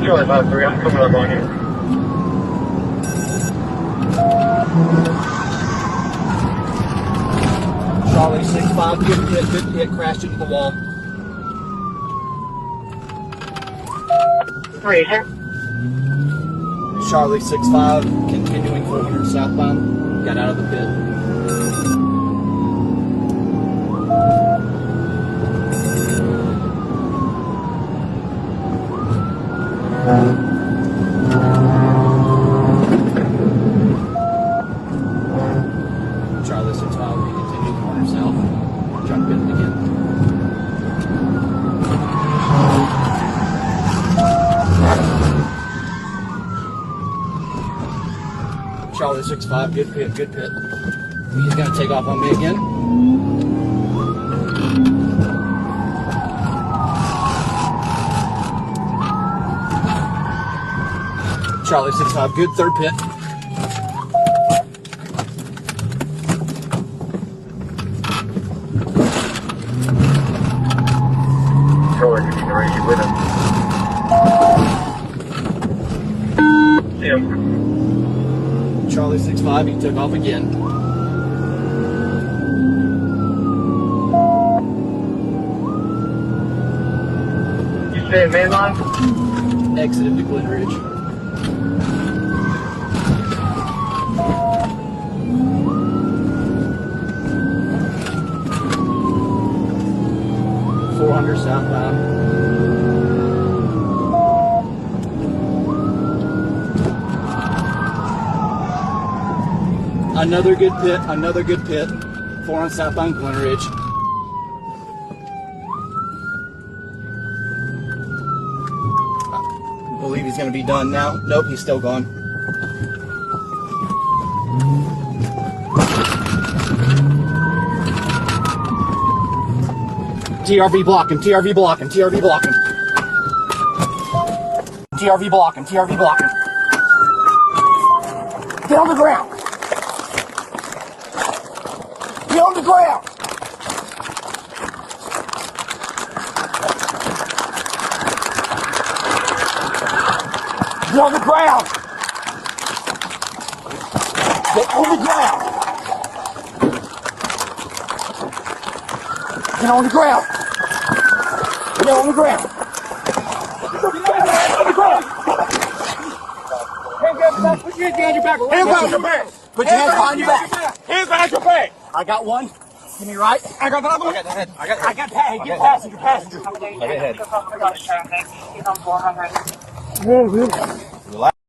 Charlie 5-3, I'm coming up on you. Charlie 6-5, good hit, crashed into the wall. Razor. Charlie 6-5, continuing 400 southbound, got out of the pit. Charlie 6-5, we continue corner south, trying to pit it again. Charlie 6-5, good pit. He's gonna take off on me again. Charlie 6-5, good third pit. Charlie, you can raise you with him. Charlie 6-5, he took off again. You stay at mainline? Exited to Glen Ridge. .400 southbound. Another good pit. 400 southbound Glen Ridge. I believe he's going to be done now. Nope, he's still gone. TRV block him, TRV block him, TRV block him. TRV block him, TRV block him. Get on the ground. Get on the ground. Get on the ground. Get on the ground. Get on the ground. Get on the ground. Get on the ground. Put your hands behind your back. Hands behind your back. Put your hands behind your back. Hands behind your back. I got one. Give me right. I got the other one. I got the head. I got the head. Get passenger. I got head. He's on 400. Whoa.